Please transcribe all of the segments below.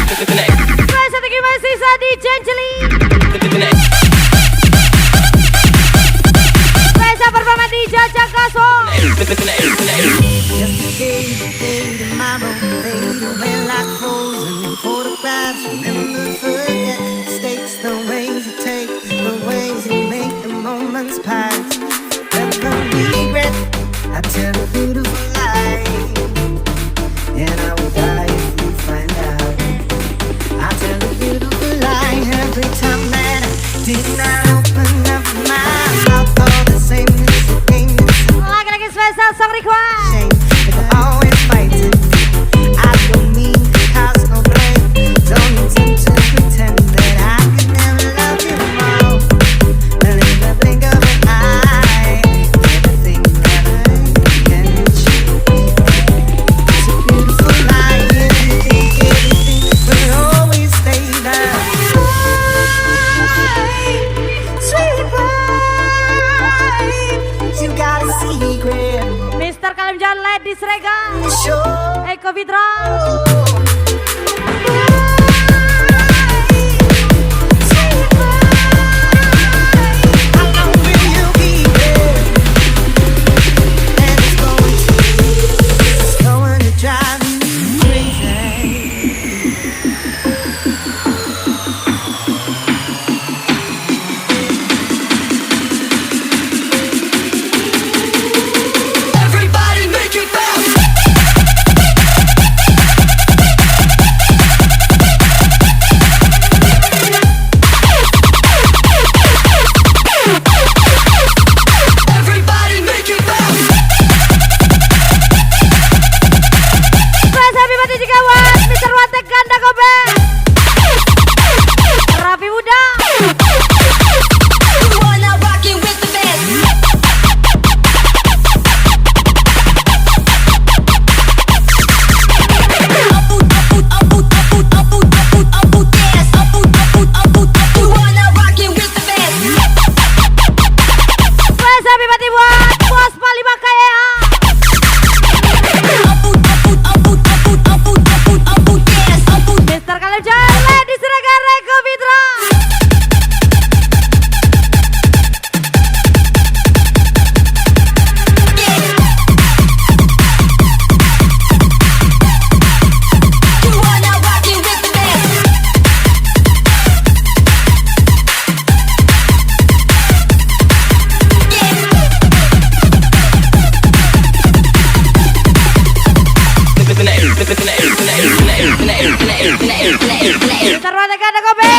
Satu lagi masih Sadi Janjeli. Reza bersama di Jajak Kaso. I tell a beautiful lie, and I will die if you find out. I tell a beautiful lie every time that I did not open up my mouth. All the same, it's the game. Lagi-lagi spesial song request. Shame, but I always fight it. I don't mean to cause no blame. Don't intend to pretend that I could never love you more. But in the blink of an eye, everything that I can achieve. It's a beautiful lie. If you think everything will always stay the sweet pie. You got a secret. Mr. Kalimjan Ladies Rega. Sure. Eko Fitra.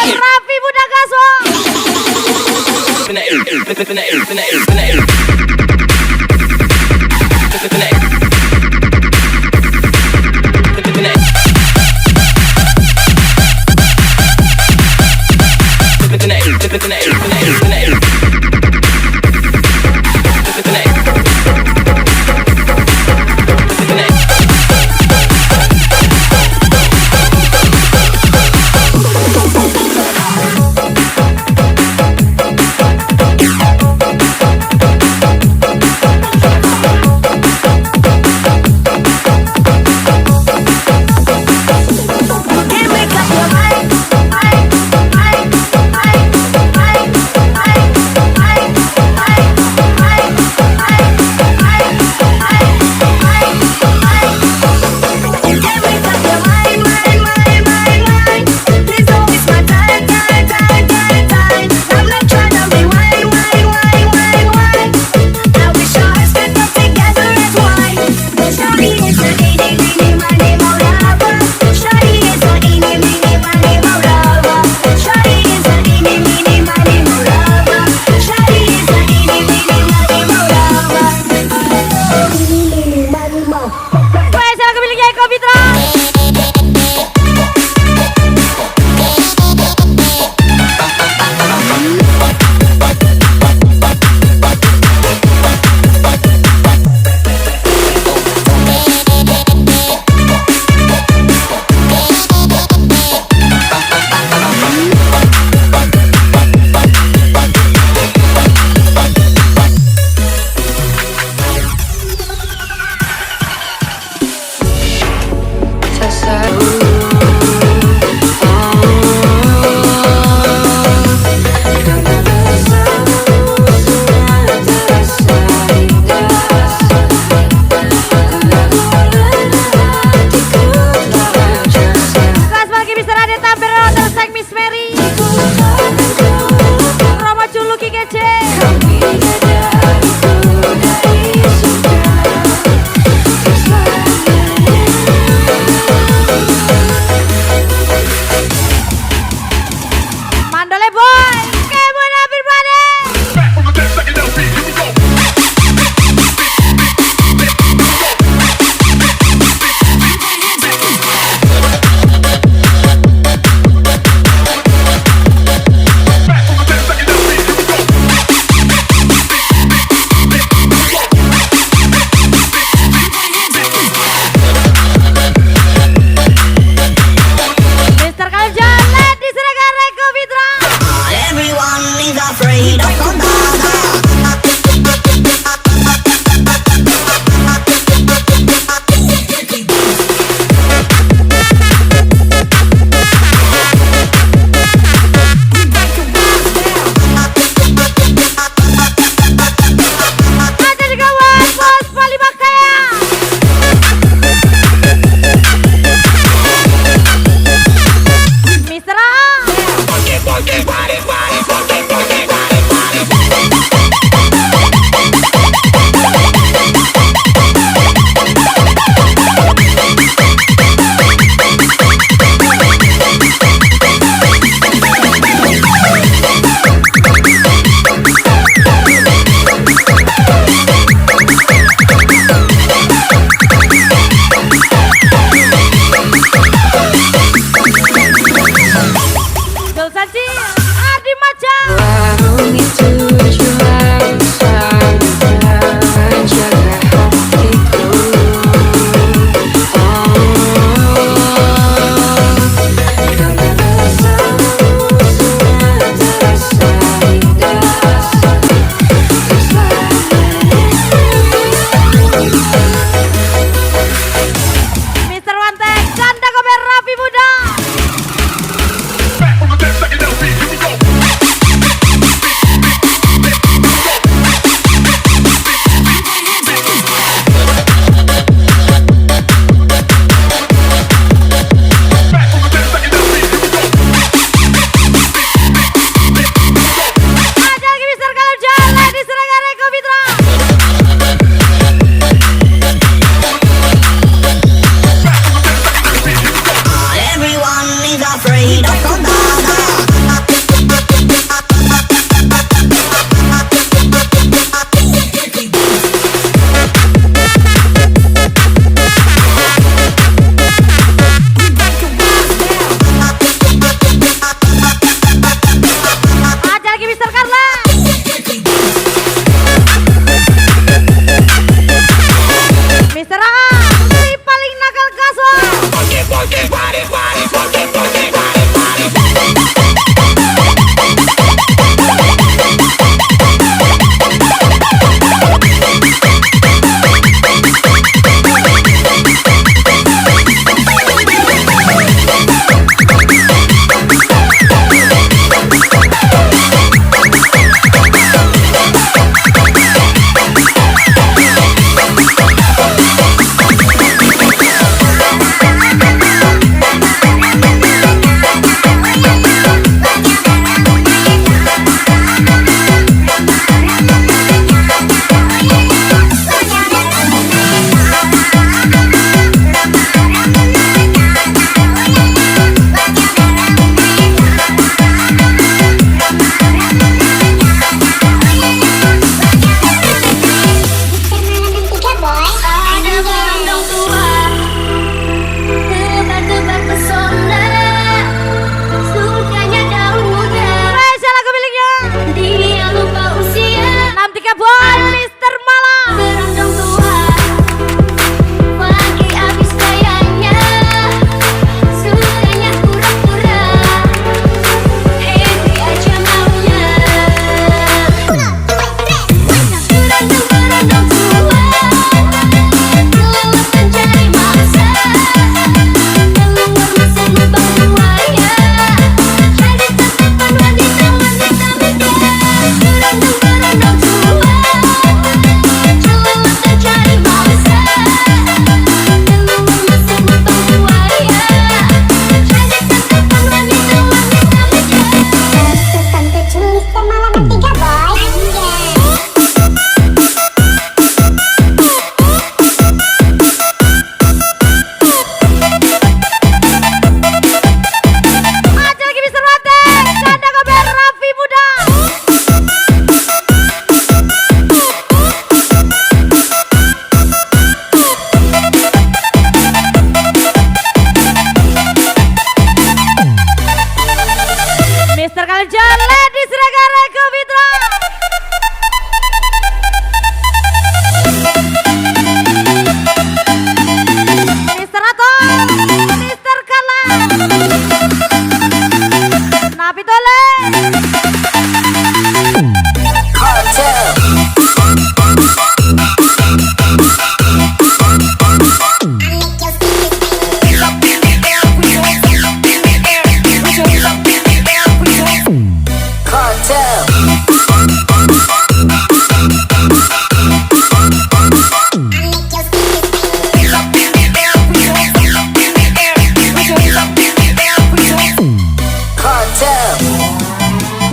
Raffi Budagaso.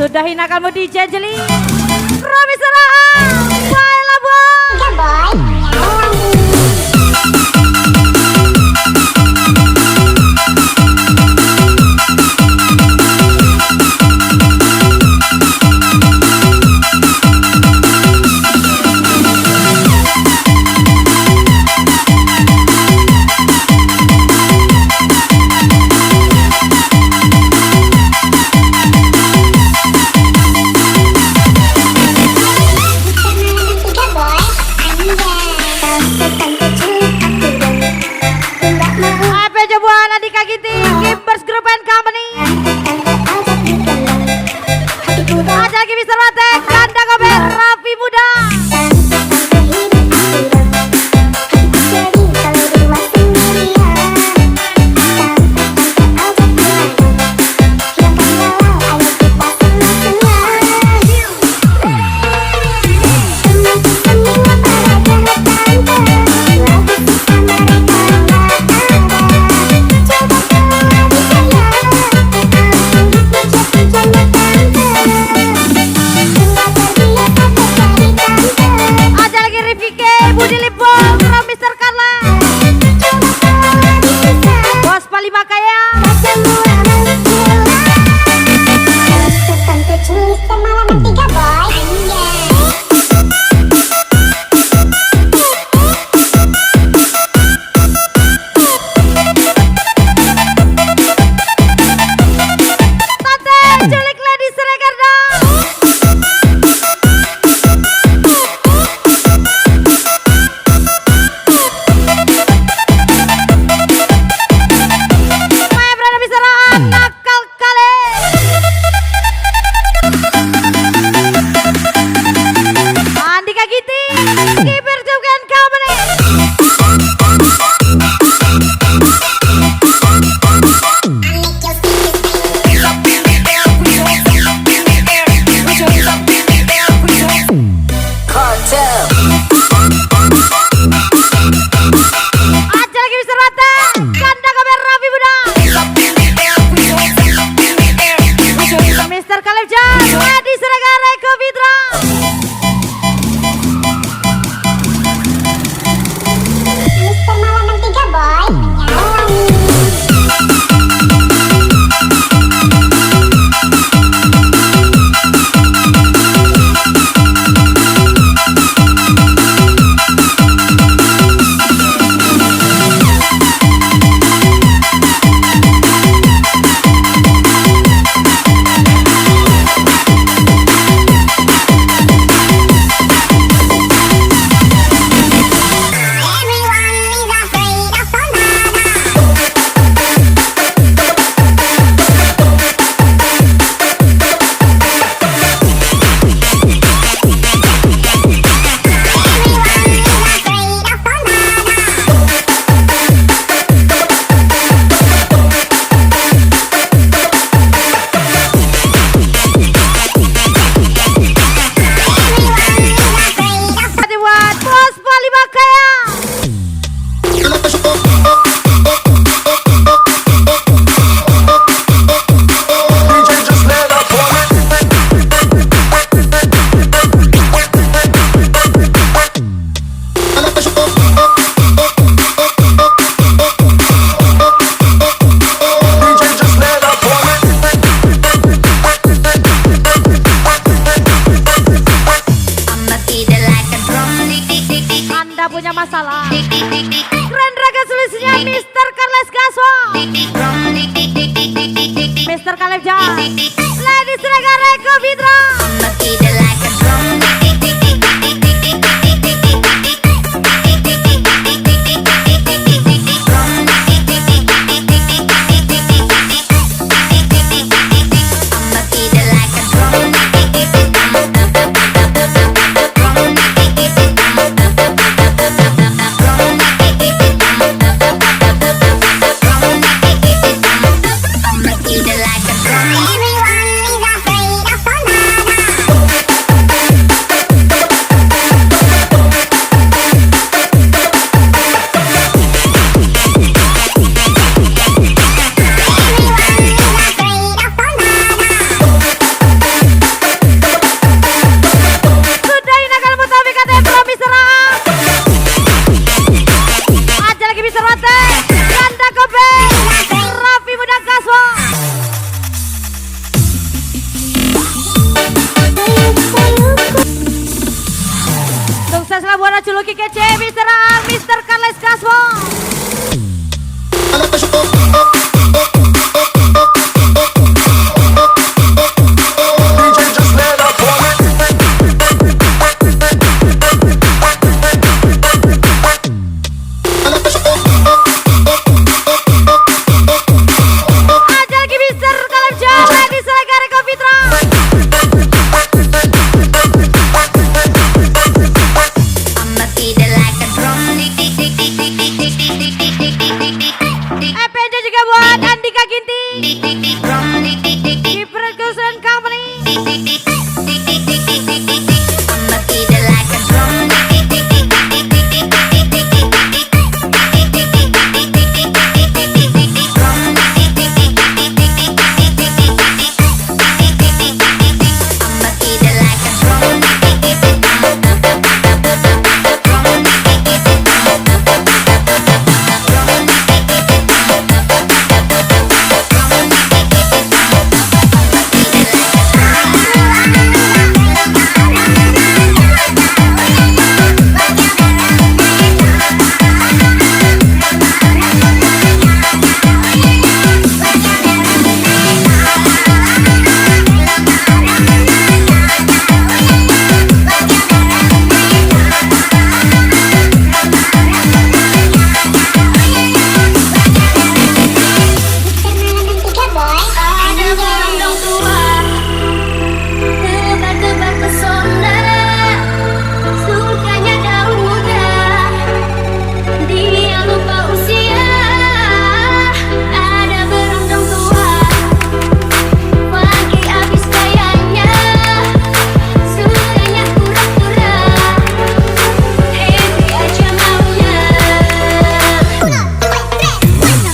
Sudah hinakanmu DJ Jeli. Romi Seraan. Bye Labuan. Apa coba Nadi Kagiti, Gimbers Group and Company. Ada lagi Mr. Mate, Ganda Gober, Raffi Muda. Budi Limpong, Mr. Carla, Bos Palima Kaya. Tante Culik Lady Sregarda. Nakal kali. Andika Giti, Gimbers Group and Company. Ada lagi Mr. Mate, Ganda Gober, Raffi Muda. Mr. Kaleb Jan, Adi Sregar, Eko Fitra. Mr. Malam 3 boy. Masalah. Grand Raga solusinya Mr. Carles Gaso, Mr. Kaleb Jan, Lady Sregar, Eko Fitra. Everyone is afraid of banana. juluki kece Mr. A, Mr. Carles Kaswo. Aja lagi Mr. Kalem Jawa di Selega Reko Fitra. I'ma feed it like a drum. PJ juga buat Andika Ginting. Drum. Different Cushion Company. I'ma feed it like a drum. I'ma feed it like a drum. Ada berondong tua, tebar-tebar pesona, sukanya daun muda, dia lupa usia. Ada berondong tua, pagi habis gayanya, sukanya pura-pura, happy aja maunya.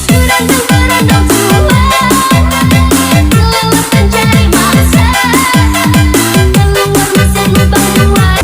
Berondong-berondong tua, keluar mencari mangsa, keluar mesin lubang buat.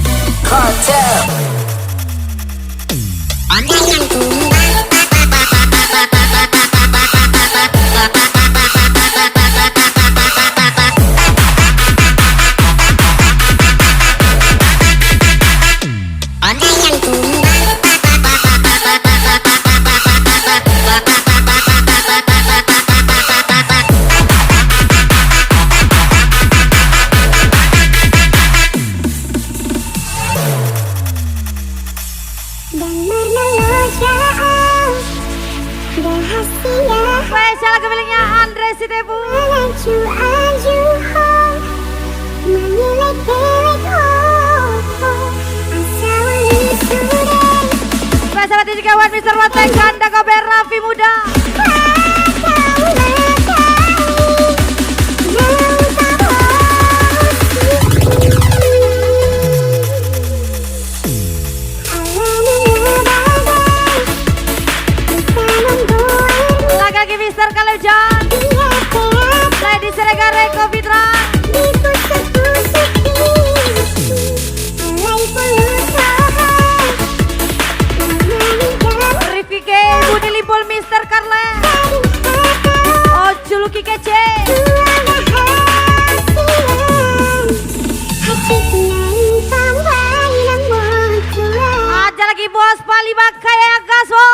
Dan bermelojaan rahasia Spesial lagu miliknya Andre Sitepu. Melaju-ajuan menilik-nilik asal sudah Spesial hati juga buat Mr. Watek Ganda Kober Raffi Muda. Lagi Mr. Kalem John. Lady Selega Reko Fitra. Rifike Budi Limpul Mr. Carles. Oh juluki kece. Aja lagi bos Palima kayak Gaswo.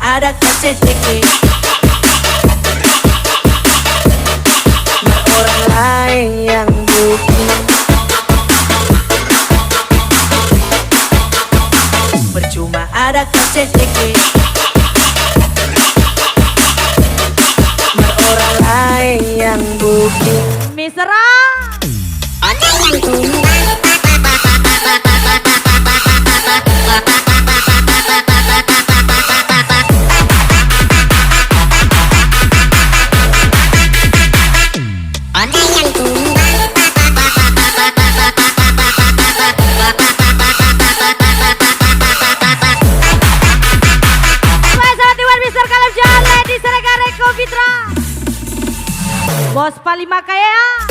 ada sedikit orang lain yang booking. Percuma ada sedikit orang lain yang booking. Mister A. Ada yang tumbang. Ada yang tumbang. Mister Kaleb Jalan Lady Seregar Eko Fitra. Bos Palima Kaya.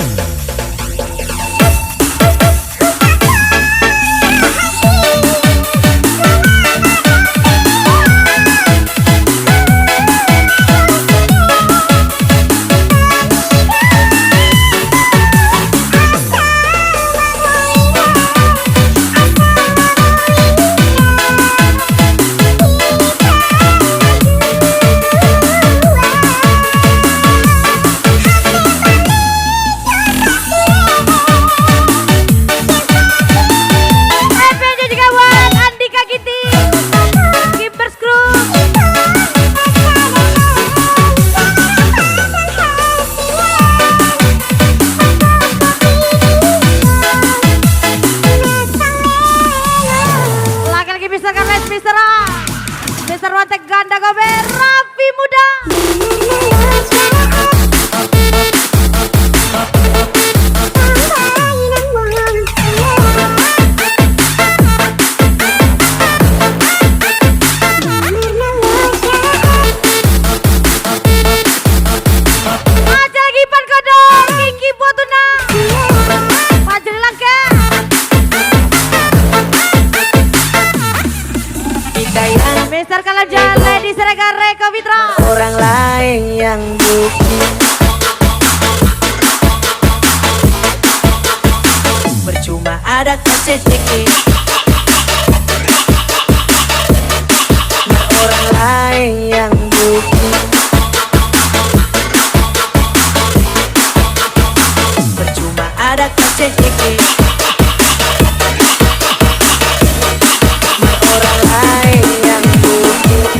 Mister Watek Ganda Gober Raffi Muda. Aja lagi Pan Kodok Kiki Botuna Fajri Langke Mister Kaleb Jalan Lady Seregar Eko Fitra. Orang lain yang booking. Percuma ada sedikit orang lain yang booking. Percuma ada sedikit orang lain yang booking.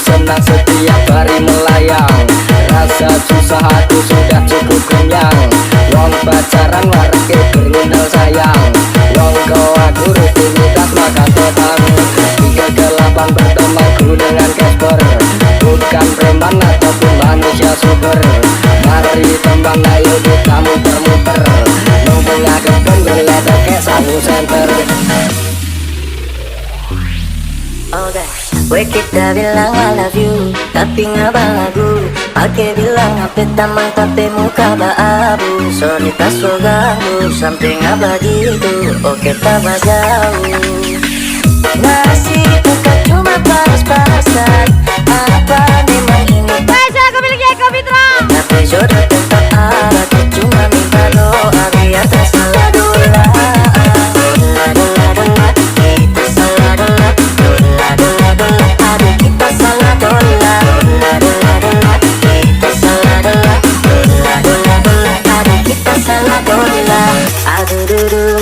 Senang setiap hari melayang, rasa susah aku sudah cukup kenyang. Wong pacaran warke berundal sayang, wong kau aku rutinitas makan topang. 38 bertemanku dengan Casper, bukan preman ataupun manusia super. Mari tembang ayo kita muter-muter, ngomong agak geledak ke sangu center. Okay. Gue kita bilang I love you, tapi nggak lagu. Pakai bilang HP tamang tapi muka abu. Sorry tak so ganggu, sampai nggak begitu. Oke tambah jauh. Nasi bukan cuma panas-panasan. Apa memang ini? Baik, aku milik Eko Fitra. Tapi jodoh tetap ada. Cuma minta doa biar tak salah dola.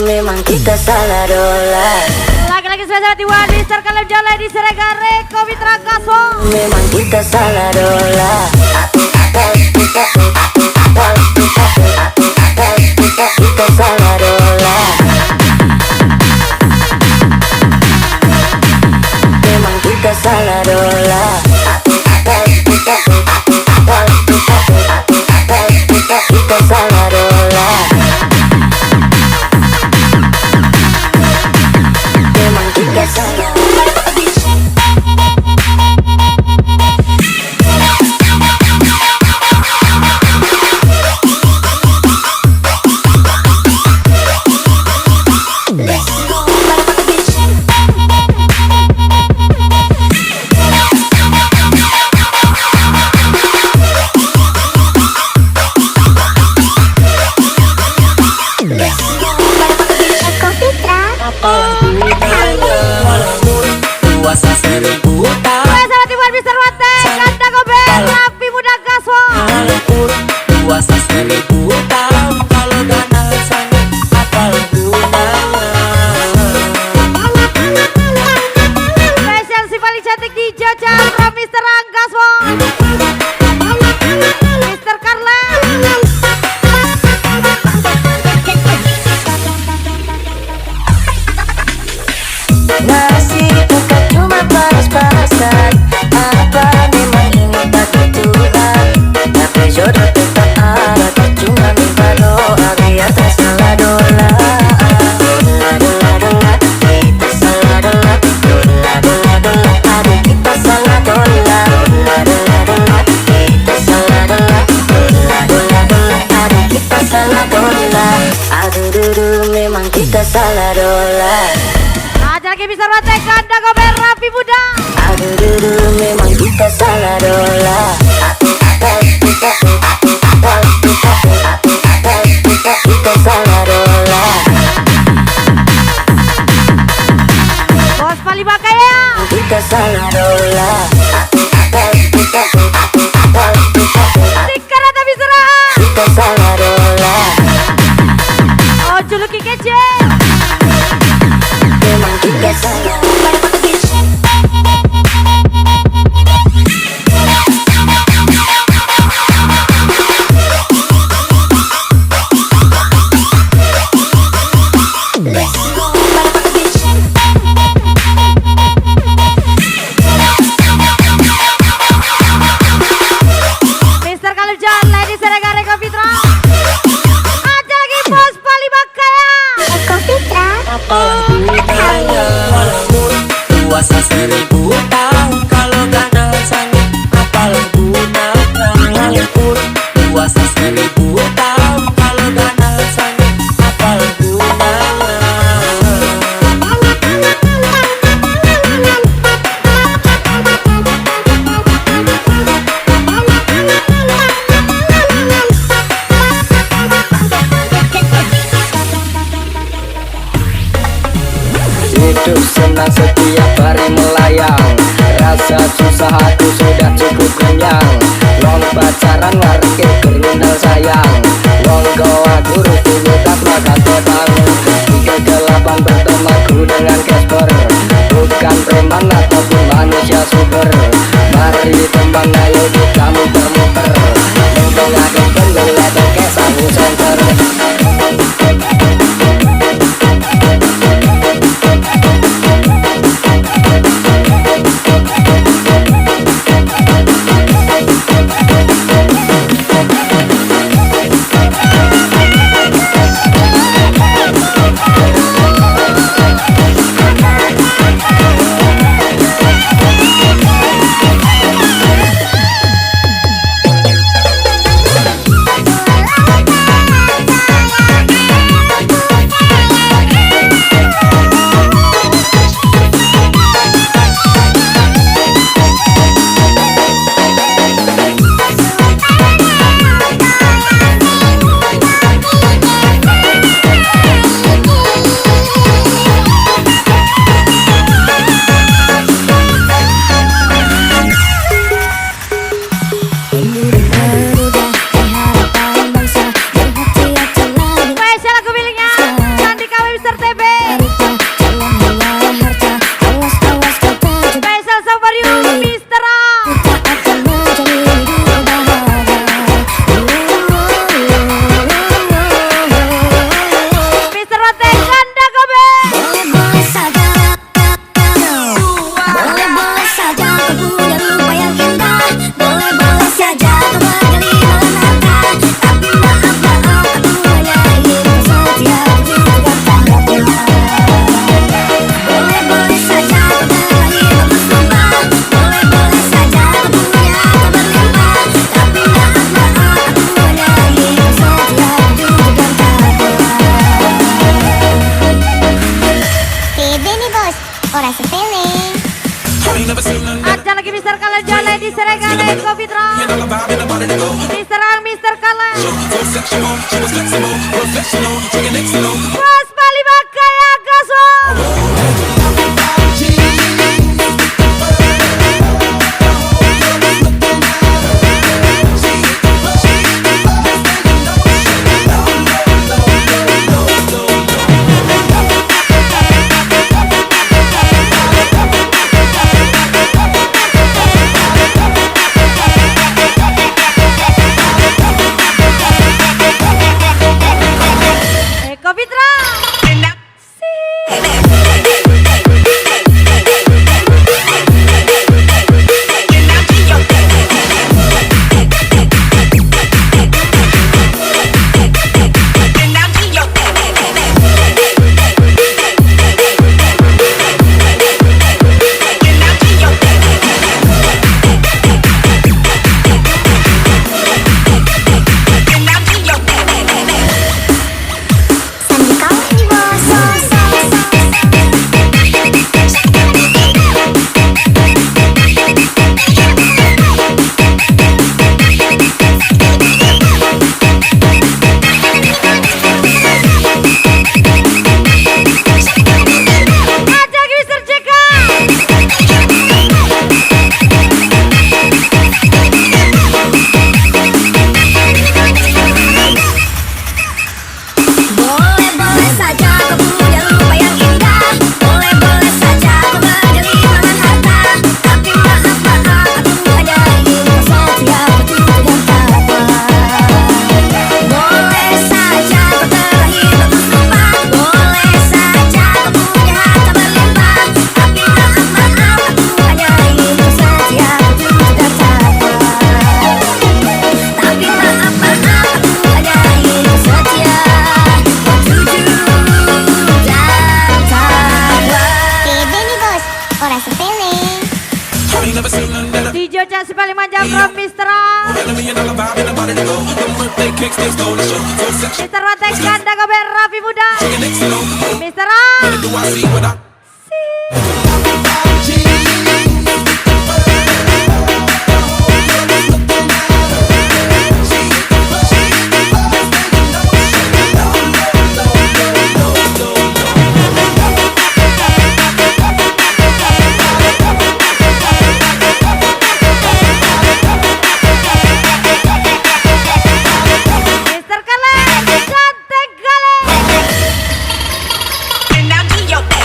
Memang kita salah dola. Lagi-lagi spesial di Mister Kaleb Jalan Lady Seregar Eko Fitra Kaso. Memang kita salah dola. Kita salah dola. Memang kita salah dola. Kita salah dola. Memang kita salah. Aduh, memang kita salah dola. Aja lagi bisa rotek ganda gober rapi muda. Aduh, memang kita salah dola. Kita salah dola. Bos Palima kaya. Kita salah dola. Tikar ada bisa. Kita salah dola. Oh juluki kece. Memang kita salah. Mister Kalibjan, Lady Serega Reko Fitra. Aja lagi Bos Palima kaya. Eko Fitra. Puasa 1000 tahun kalau gak rasanya apalah gunanya pun. Puasa 1000 tahun kalau gak rasanya apalah gunanya. Hidup senang setiap hari melayang, rasa susah aku sudah cukup kenyang. Wong pacaran warke gerundal sayang, wong goa guru rutinitas maka tebang. Kegelapan bertemanku dengan Casper, bukan preman ataupun manusia super. Mari teman ayo kita muter-muter, mengagak pengeledek ke sangu center. Spesial aku miliknya Sandi KW Mister TB. Spesial Sang Mario Mister A. Mister Rotek ganda gober. Boleh saja kau punya rupa yang indah. Boleh saja kau berkali malam harta. Tapi maaf aku hanya ingin setiap juga tanggapi. Boleh saja kau terlahir bagus rupa. Boleh saja kau punya harta berlimpah. Tapi maaf aku hanya ingin setiap juga tanggapi. Pede nih bos, orang sepele. Aja lagi Mister Kalibjan, Lady Serega Reko Fitra. Mister Ang, Mister Kalen. Bos Palima kaya gaso. Eko Fitra. Mr. Watek Ganda Gober Rapi Muda, Mr. A. Mr. Kale, cantik kali. Now do your thing.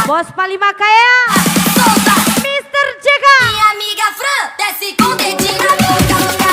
Bos paling makaya, Mr. JK. Minha amiga Fran desce com o dedinho na boca, boca.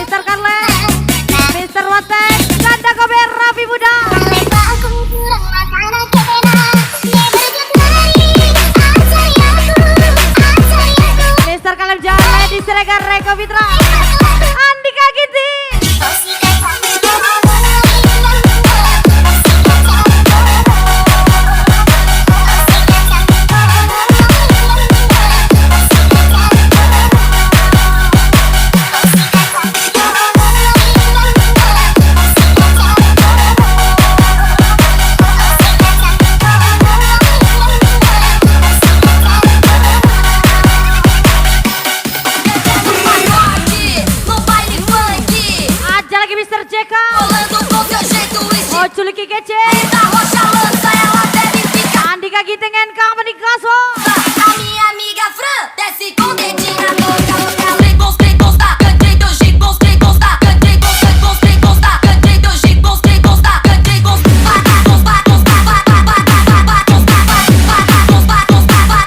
Mr. Karle, Mr. Watek, Ganda Gober Rapi Muda. Mr. Kalem Jale di Siregar Reko Fitra, Andika Ginti. Mr. JK, oh culiki kece, Andika Ginting NK Menikaso. A minha amiga Fran desce com o dedinho na boca, boca. Gostei, gostar, cantei do jeito, gostei, gostar, cantei, gostei, gostei, gostar, cantei do jeito, gostei, gostar, cantei, gostar, gostar,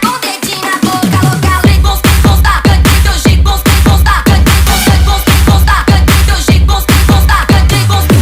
com o dedinho na boca, boca. Gostei, gostar, cantei do jeito, gostei, gostar, cantei, gostei, gostei, gostar, cantei do jeito, gostei, gostar, cantei, gostar,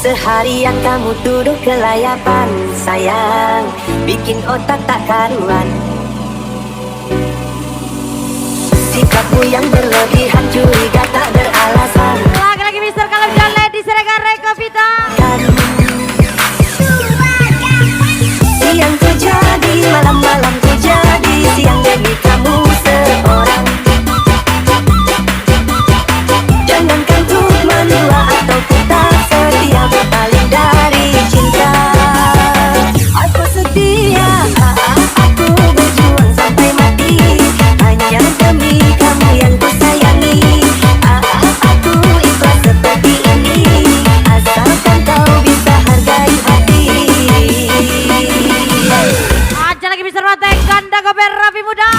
Seharian kamu duduk kelayapan sayang, bikin otak tak karuan. Sikapmu yang berlebihan curiga tak beralasan. Lagi-lagi Mr. Kalem Jale diserahkan Reko Vita. Siang ku jadi, malam-malam ku jadi, siang demi kamu seorang. Jangankan untuk menua atau kita setia berpaling dari cinta. Aku setia, aku berjuang sampai mati, hanya demi kamu yang ku sayangi. Aku ikhlas seperti ini, asalkan kau bisa hargai hati. Aja lagi Mr. Mate ganda gober Rapi Muda.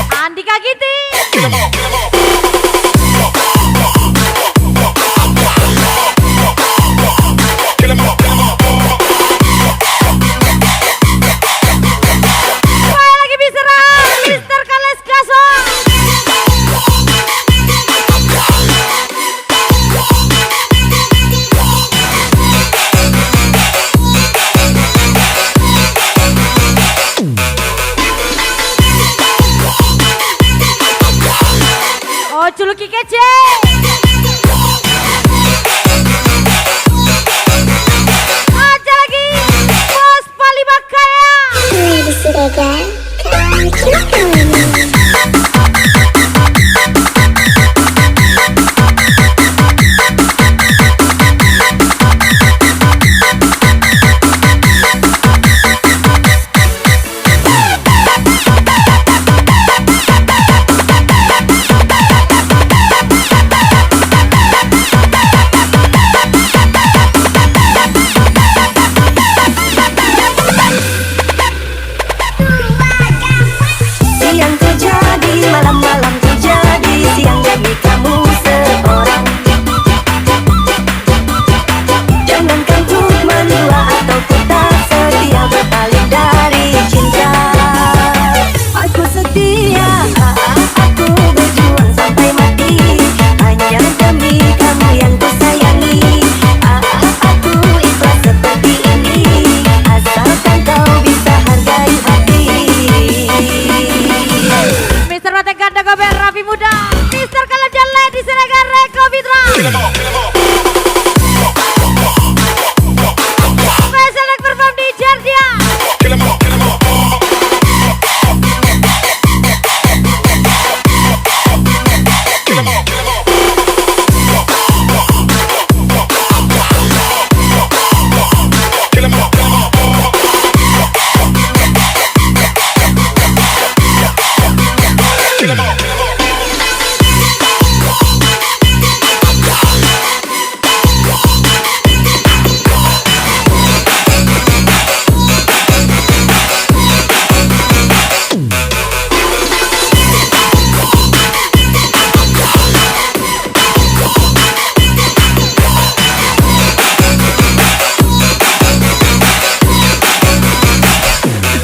Andika Giti. Kembali lagi diserang Mr. Kales Gasol. Oh, culuki kece.